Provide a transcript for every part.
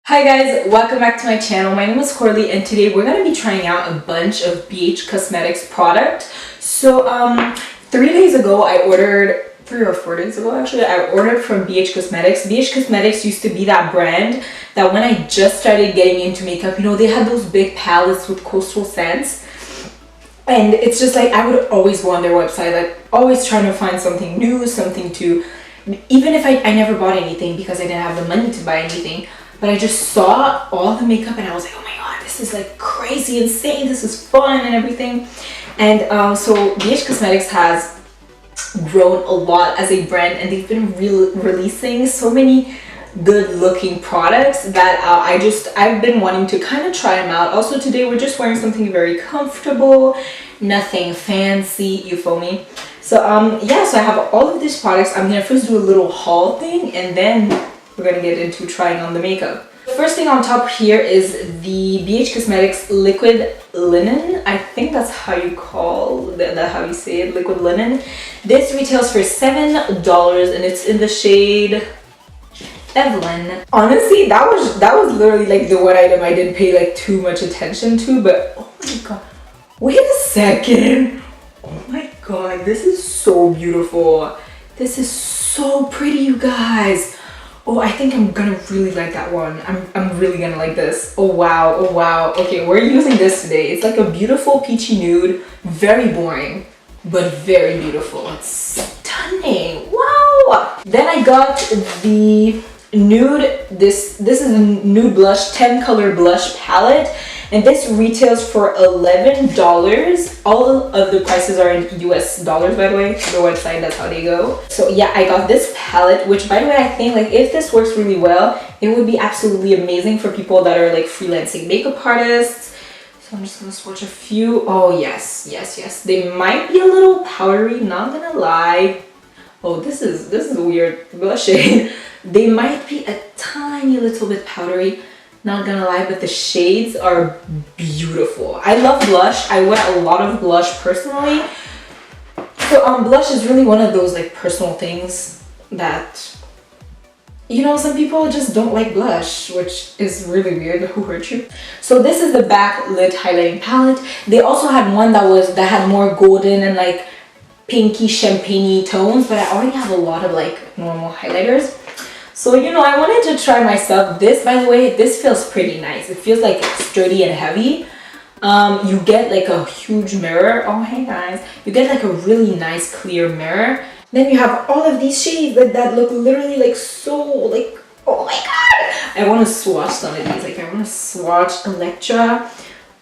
Hi guys, welcome back to my channel. My name is Coralie and today we're going to be trying out a bunch of BH Cosmetics product. So 3 days ago I ordered, 3 or 4 days ago actually, I ordered from BH Cosmetics. BH Cosmetics used to be that brand that when I just started getting into makeup, you know, they had those big palettes with coastal scents. And it's just like, I would always go on their website, like always trying to find something new, something to, even if I never bought anything because I didn't have the money to buy anything. But I just saw all the makeup and I was like, oh my god, this is like crazy, insane, this is fun and everything. And so BH Cosmetics has grown a lot as a brand and they've been releasing so many good looking products that I've been wanting to kind of try them out. Also today we're just wearing something very comfortable, nothing fancy, you feel me? So yeah, so I have all of these products. I'm gonna first do a little haul thing and then we're gonna get into trying on the makeup. The first thing on top here is the BH Cosmetics Liquid Linen. I think that's how you how you say it, Liquid Linen. This retails for $7 and it's in the shade Evelyn. Honestly, that was literally like the one item I didn't pay like too much attention to, but oh my god. Wait a second. Oh my god, this is so beautiful. This is so pretty, you guys. Oh, I think I'm gonna really like that one. I'm really gonna like this. Oh wow, oh wow. Okay, we're using this today. It's like a beautiful peachy nude. Very boring, but very beautiful. It's stunning. Wow! Then I got the Nude. This is a Nude blush, 10 color blush palette. And this retails for $11. All of the prices are in US dollars, by the way. The website, that's how they go. So yeah, I got this palette, which by the way, I think like if this works really well, it would be absolutely amazing for people that are like freelancing makeup artists. So I'm just gonna swatch a few. Oh yes, yes, yes. They might be a little powdery, not gonna lie. Oh, this is a weird blush shade. They might be a tiny little bit powdery. Not gonna lie, but the shades are beautiful. I love blush. I wear a lot of blush personally. So blush is really one of those like personal things that, you know, some people just don't like blush, which is really weird. Who hurt you? So this is the Backlight highlighting palette. They also had one that had more golden and like pinky champagne-y tones, but I already have a lot of like normal highlighters. So, you know, I wanted to try myself. This, by the way, this feels pretty nice. It feels like sturdy and heavy. You get like a huge mirror. Oh, hey guys. You get like a really nice clear mirror. Then you have all of these shades that look literally like so like, oh my god. I want to swatch some of these. Like I want to swatch Electra.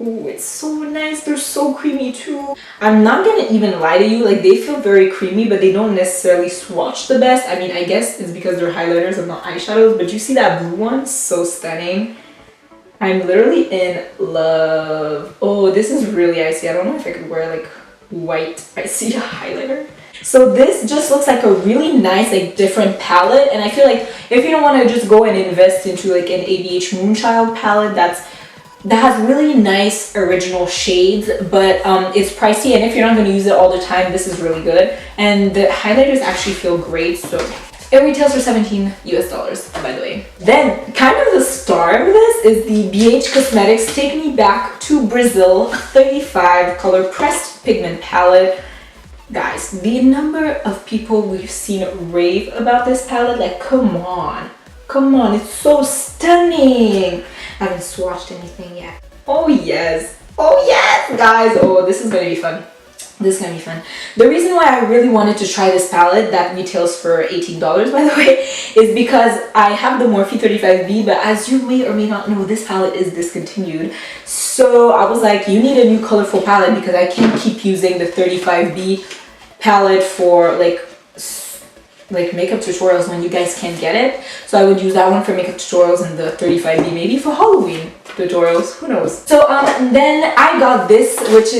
Oh, it's so nice. They're so creamy too. I'm not gonna even lie to you, like they feel very creamy, but they don't necessarily swatch the best. I mean, I guess it's because they're highlighters and not eyeshadows, but you see that blue one? So stunning. I'm literally in love. Oh, this is really icy. I don't know if I could wear like white icy highlighter. So this just looks like a really nice, like different palette. And I feel like if you don't want to just go and invest into like an ABH Moonchild palette that has really nice original shades, but it's pricey, and if you're not going to use it all the time, this is really good. And the highlighters actually feel great, so it retails for $17 US, by the way. Then kind of the star of this is the BH Cosmetics Take Me Back to Brazil 35 color pressed pigment palette. Guys, the number of people we've seen rave about this palette, like come on, it's so stunning. I haven't swatched anything yet. Oh yes, guys. Oh, this is gonna be fun. This is gonna be fun. The reason why I really wanted to try this palette that retails for $18, by the way, is because I have the Morphe 35B, but as you may or may not know, this palette is discontinued. So I was like, you need a new colorful palette because I can't keep using the 35B palette for like makeup tutorials when you guys can't get it. So I would use that one for makeup tutorials and the 35B maybe for Halloween tutorials, who knows. So then I got this, which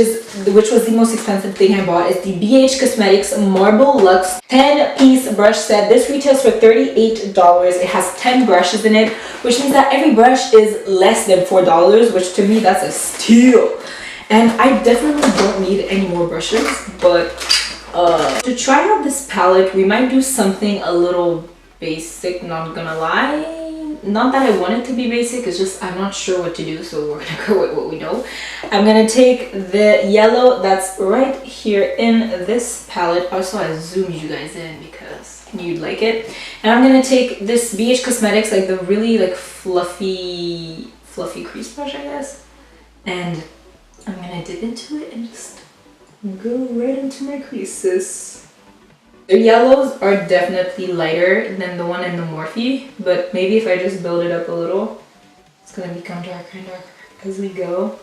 was the most expensive thing I bought, is the BH Cosmetics Marble Luxe 10-piece brush set. This retails for $38. It has 10 brushes in it, which means that every brush is less than $4, which to me that's a steal. And I definitely don't need any more brushes, but to try out this palette, we might do something a little basic, not gonna lie. not that I want it to be basic, it's just I'm not sure what to do, so we're gonna go with what we know. I'm gonna take the yellow that's right here in this palette. Also, I zoomed you guys in because you'd like it. And I'm gonna take this BH Cosmetics, like the really like fluffy crease brush, I guess. And I'm gonna dip into it and just go right into my creases. The yellows are definitely lighter than the one in the Morphe, but maybe if I just build it up a little, it's gonna become darker and darker as we go.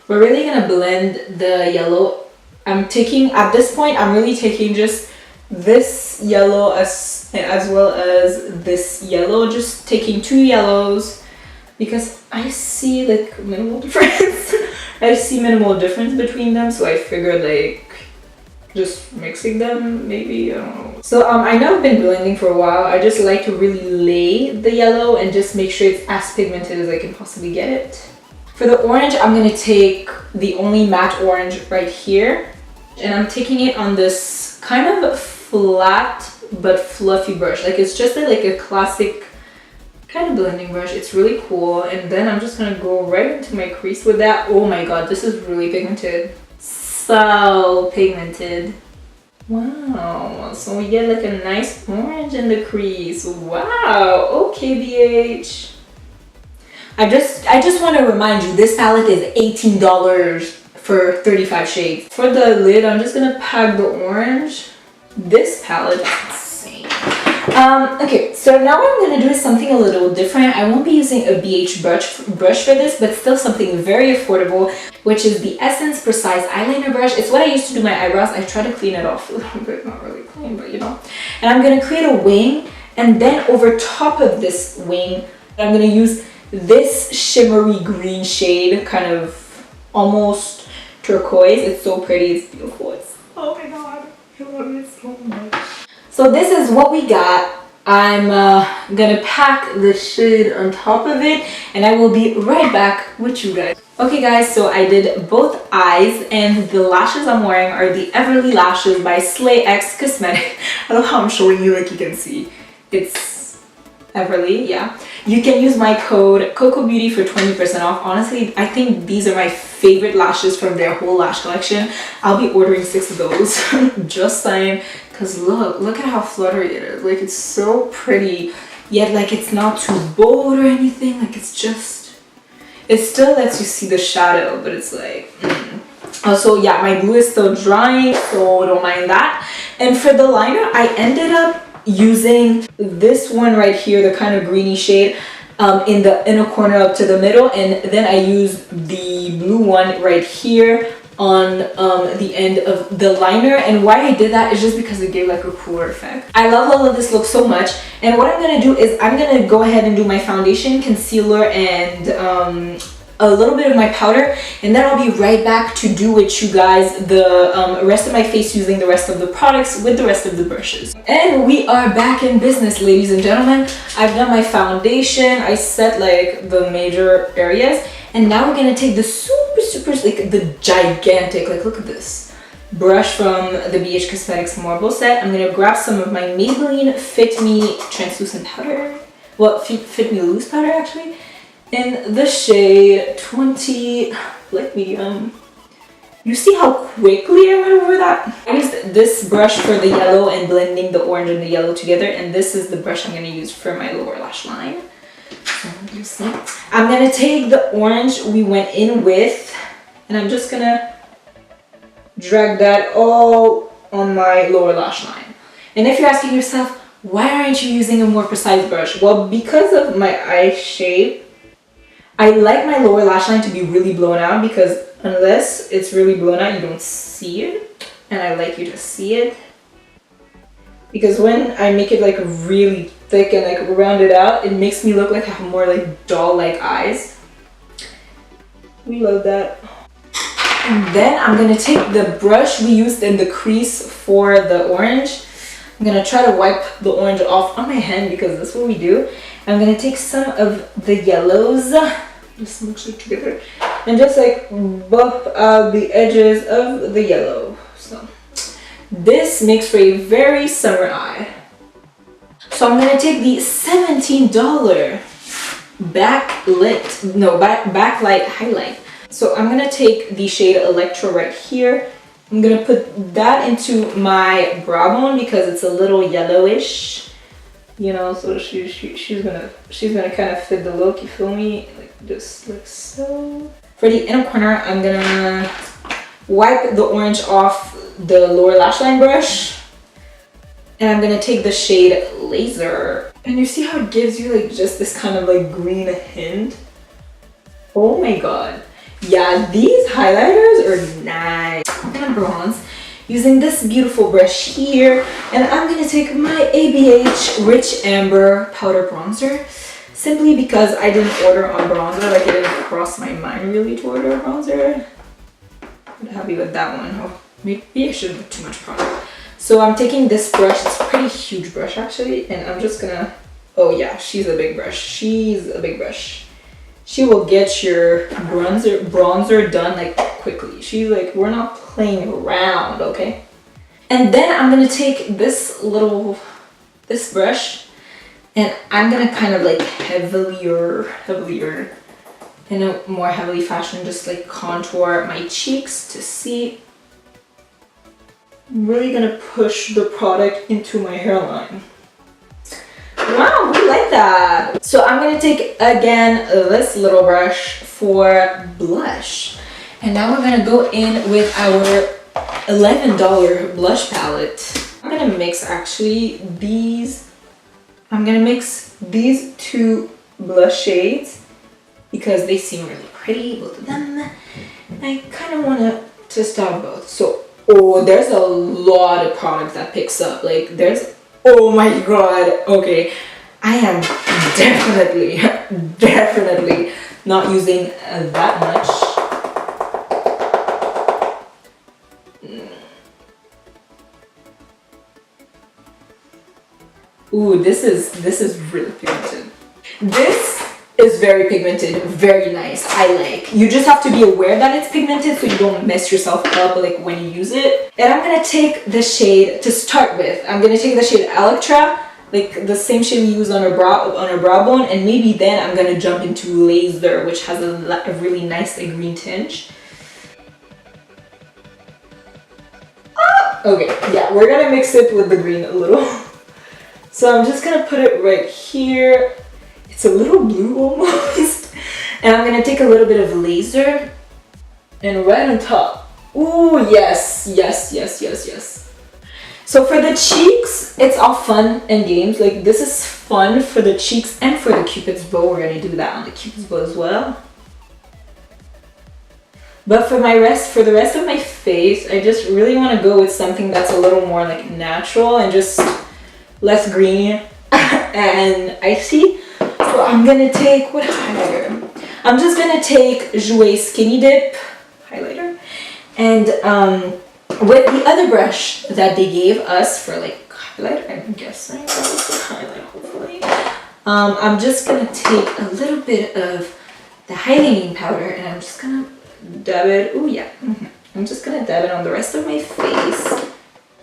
We're really gonna blend the yellow. At this point, I'm really taking just this yellow as well as this yellow, just taking 2 yellows because I see like minimal difference. I see minimal difference between them, so I figured like just mixing them, maybe, I don't know. So I know I've been blending for a while. I just like to really lay the yellow and just make sure it's as pigmented as I can possibly get it. For the orange, I'm gonna take the only matte orange right here, and I'm taking it on this kind of flat but fluffy brush. Like it's just like a classic kind of blending brush. It's really cool. And then I'm just gonna go right into my crease with that. Oh my god, this is really pigmented. So pigmented. Wow, so we get like a nice orange in the crease. Wow, okay BH. I just want to remind you, this palette is $18 for 35 shades. For the lid, I'm just gonna pack the orange. This palette is insane. Okay, so now what I'm gonna do is something a little different. I won't be using a BH brush for this, but still something very affordable, which is the Essence Precise Eyeliner Brush. It's what I used to do my eyebrows. I try to clean it off a little bit, not really clean, but you know. And I'm gonna create a wing, and then over top of this wing, I'm gonna use this shimmery green shade, kind of almost turquoise. It's so pretty, it's beautiful. Oh my god, I love it so much. So this is what we got. I'm gonna pack the shade on top of it, and I will be right back with you guys. Okay guys, so I did both eyes, and the lashes I'm wearing are the Everly Lashes by Slay X Cosmetic. I love how I'm showing you, like you can see. It's Everly, yeah. You can use my code CocoBeauty for 20% off. Honestly, I think these are my favorite lashes from their whole lash collection. I'll be ordering 6 of those. Just saying. Because look at how fluttery it is. Like, it's so pretty. Yet, like, it's not too bold or anything. Like, it's just... It still lets you see the shadow, but it's like... Also, yeah, my glue is still drying, so don't mind that. And for the liner, I ended up using this one right here, the kind of greeny shade, in the inner corner up to the middle, and then I used the blue one right here on the end of the liner. And why I did that is just because it gave like a cooler effect. I love how this looks so much. And what I'm gonna do is I'm gonna go ahead and do my foundation, concealer, and a little bit of my powder, and then I'll be right back to do with you guys the rest of my face using the rest of the products with the rest of the brushes. And we are back in business, ladies and gentlemen. I've done my foundation, I set like the major areas, and now we're gonna take the super like the gigantic, like look at this brush from the BH Cosmetics Marble set. I'm gonna grab some of my Maybelline Fit Me translucent powder, well, Fit Me loose powder actually, in the shade 20 light medium. You see how quickly I went over that? I used this brush for the yellow and blending the orange and the yellow together, and this is the brush I'm going to use for my lower lash line. So you see, I'm going to take the orange we went in with, and I'm just going to drag that all on my lower lash line. And if you're asking yourself, why aren't you using a more precise brush? Well, because of my eye shape, I like my lower lash line to be really blown out, because unless it's really blown out, you don't see it. And I like you to see it. Because when I make it like really thick and like rounded out, it makes me look like I have more like doll-like eyes. We love that. And then I'm going to take the brush we used in the crease for the orange. I'm going to try to wipe the orange off on my hand, because that's what we do. I'm going to take some of the yellows, just mix it together, and just like buff out the edges of the yellow. So this makes for a very summer eye. So I'm going to take the $17 Backlight highlight. So I'm gonna take the shade Electro right here. I'm gonna put that into my brow bone because it's a little yellowish, you know. So she's gonna kind of fit the look. You feel me? Like just like so. For the inner corner, I'm gonna wipe the orange off the lower lash line brush, and I'm gonna take the shade Laser. And you see how it gives you like just this kind of like green hint? Oh my god. Yeah, these highlighters are nice. I'm gonna bronze using this beautiful brush here, and I'm gonna take my ABH Rich Amber Powder Bronzer, simply because I didn't order a bronzer. Like, it didn't cross my mind really to order a bronzer. I'm happy with that one. Oh, maybe I shouldn't put too much product. So I'm taking this brush. It's a pretty huge brush actually, and I'm just gonna, oh yeah, she's a big brush. She's a big brush. She will get your bronzer done like quickly. She's like, we're not playing around, okay? And then I'm gonna take this brush, and I'm gonna kind of like heavier in a more heavily fashion, just like contour my cheeks to see. I'm really gonna push the product into my hairline. Wow, we like that. So I'm gonna take again this little brush for blush, and now we're gonna go in with our $11 blush palette. I'm gonna mix actually these. I'm gonna mix these two blush shades because they seem really pretty, both of them. I kind of want to test out both. So, oh, there's a lot of product that picks up. Like, there's, oh my god, okay. I am definitely not using that much. Ooh, this is really pigmented. This is very pigmented, very nice. I like. You just have to be aware that it's pigmented so you don't mess yourself up like when you use it. And I'm gonna take the shade to start with. I'm gonna take the shade Electra, like the same shade we use on our brow bone, and maybe then I'm gonna jump into Laser, which has a really nice like, green tinge. Okay, yeah, we're gonna mix it with the green a little. So I'm just gonna put it right here. It's a little blue almost. And I'm gonna take a little bit of Laser and right on top. Ooh, yes. So for the cheeks, it's all fun and games. Like, this is fun for the cheeks and for the Cupid's bow. We're gonna do that on the Cupid's bow as well. But for the rest of my face, I just really want to go with something that's a little more like natural and just less green and icy. So I'm gonna take, what highlighter? I'm just gonna take Jouer Skinny Dip highlighter, and with the other brush that they gave us for like highlighter, I'm guessing that was the highlight hopefully. I'm just gonna take a little bit of the highlighting powder and I'm just gonna dab it. Oh yeah, I'm just gonna dab it on the rest of my face.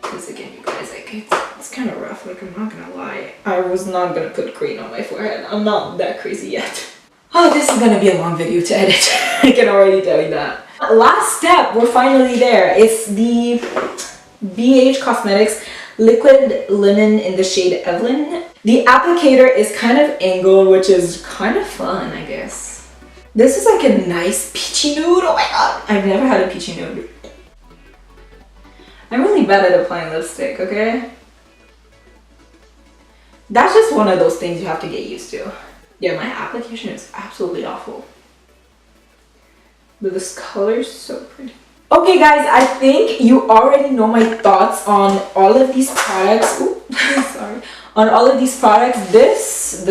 Because again, you guys, like it's kind of rough. Like, I'm not gonna lie, I was not gonna put green on my forehead. I'm not that crazy yet. Oh, this is gonna be a long video to edit. I can already tell you that. Last step, we're finally there. It's the BH Cosmetics Liquid Linen in the shade Evelyn. The applicator is kind of angled, which is kind of fun, I guess. This is like a nice peachy nude. Oh my god, I've never had a peachy nude. I'm really bad at applying lipstick, okay? That's just one of those things you have to get used to. Yeah, my application is absolutely awful. But this color is so pretty. Okay guys, I think you already know my thoughts on all of these products. Ooh, sorry. On all of these products. This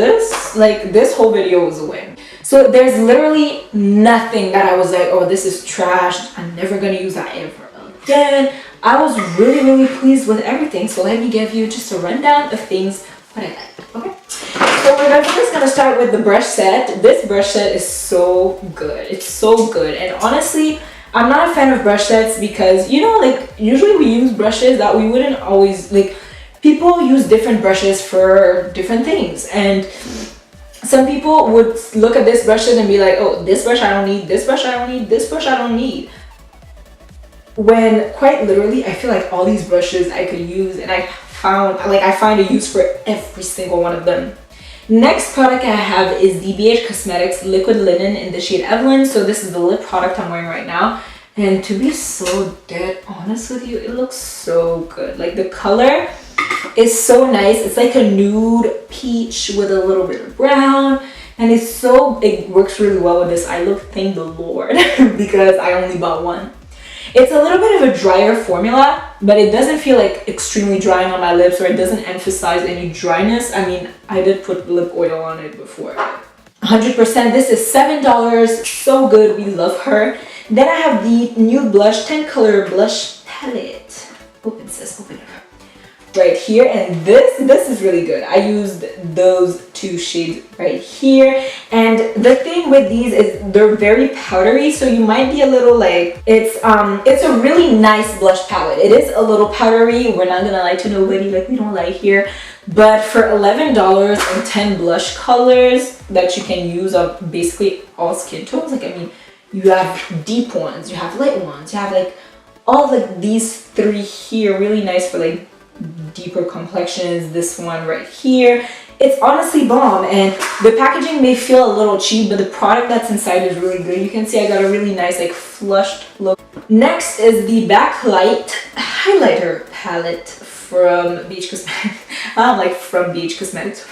whole video was a win. So there's literally nothing that I was like, oh, this is trash. I'm never gonna use that ever again. I was really pleased with everything. So let me give you just a rundown of things what I liked, okay? So we're first gonna start with the brush set. This brush set is so good. It's so good. And honestly, I'm not a fan of brush sets because, you know, like usually we use brushes that we wouldn't always, like people use different brushes for different things. And Some people would look at this brushes and be like, oh, this brush I don't need, this brush I don't need, this brush I don't need. When quite literally, I feel like all these brushes I could use, and I find a use for every single one of them. Next product I have is the BH Cosmetics Liquid Linen in the shade Evelyn. So this is the lip product I'm wearing right now. And to be so dead honest with you, it looks so good. Like the color is so nice. It's like a nude peach with a little bit of brown. And it works really well with this eye look, thank the Lord, because I only bought one. It's a little bit of a drier formula, but it doesn't feel like extremely drying on my lips, or it doesn't emphasize any dryness. I mean, I did put lip oil on it before. 100%, this is $7, so good, we love her. Then I have the Nude Blush 10 color blush palette. Open sis, open it. Right here, and this is really good. I used those two shades right here, and the thing with these is they're very powdery, so you might be a little like, it's a really nice blush palette. It is a little powdery, we're not gonna lie to nobody, like we don't lie here, but for $11 and 10 blush colors that you can use on basically all skin tones, like I mean, you have deep ones, you have light ones, you have like all like these three here, really nice for like deeper complexions. This one right here, it's honestly bomb, and the packaging may feel a little cheap, but the product that's inside is really good. You can see I got a really nice like flushed look. Next is the Backlight highlighter palette from BH Cosmetics. From BH Cosmetics.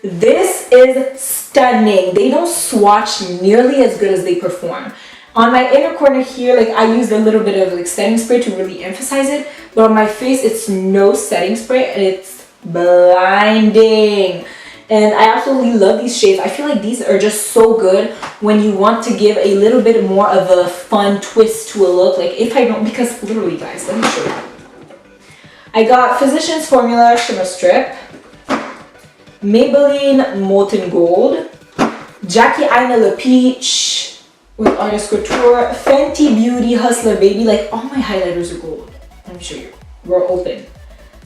This is stunning. They don't swatch nearly as good as they perform. On my inner corner here, like I used a little bit of like setting spray to really emphasize it, but on my face it's no setting spray, and it's blinding. And I absolutely love these shades. I feel like these are just so good when you want to give a little bit more of a fun twist to a look. Like if I don't, because literally guys, let me show you. I got Physicians Formula Shimmer Strip, Maybelline Molten Gold, Jackie Aina Le Peach with Artist Couture, Fenty Beauty Hustler Baby. Like all my highlighters are gold. Let me show you. We're open.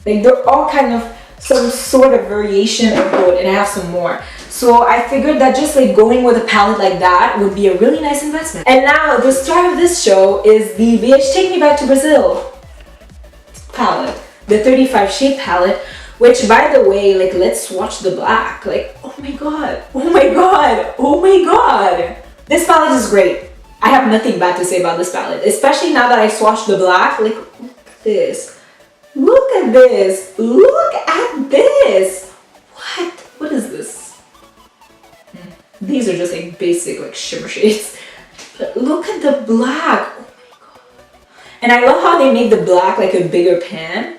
Like they're all kind of some sort of variation of gold, and I have some more. So I figured that just like going with a palette like that would be a really nice investment. And now the star of this show is the BH Take Me Back to Brazil palette, the 35 shade palette, which by the way, like let's swatch the black. Like oh my god, oh my god, oh my god. This palette is great. I have nothing bad to say about this palette, especially now that I swatched the black. Like, look at this. Look at this. Look at this. What? What is this? These are just like basic like shimmer shades. But look at the black. Oh my god. And I love how they make the black like a bigger pan,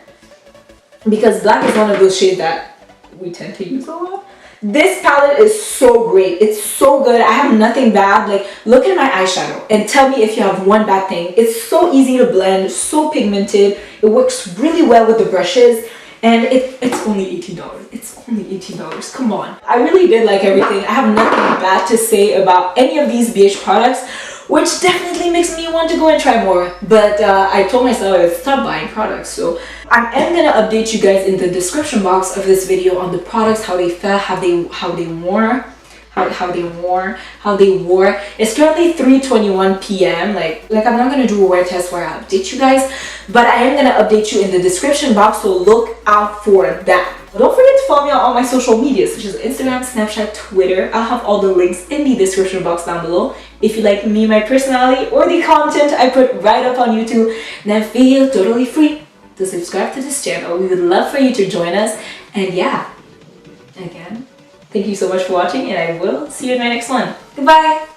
because black is one of those shades that we tend to use a lot. This palette is so great. It's so good. I have nothing bad. Like look at my eyeshadow and tell me if you have one bad thing. It's so easy to blend, so pigmented. It works really well with the brushes, and it's only $18. It's only $18. Come on. I really did like everything. I have nothing bad to say about any of these BH products, which definitely makes me want to go and try more. But I told myself I would stop buying products. So I am gonna update you guys in the description box of this video on the products, how they felt, how they wore. It's currently 3:21 p.m. Like I'm not gonna do a wear test where I update you guys, but I am gonna update you in the description box, so look out for that. Don't forget to follow me on all my social media, such as Instagram, Snapchat, Twitter. I'll have all the links in the description box down below. If you like me, my personality, or the content I put right up on YouTube, then feel totally free to subscribe to this channel. We would love for you to join us. And yeah, again, thank you so much for watching, and I will see you in my next one. Goodbye!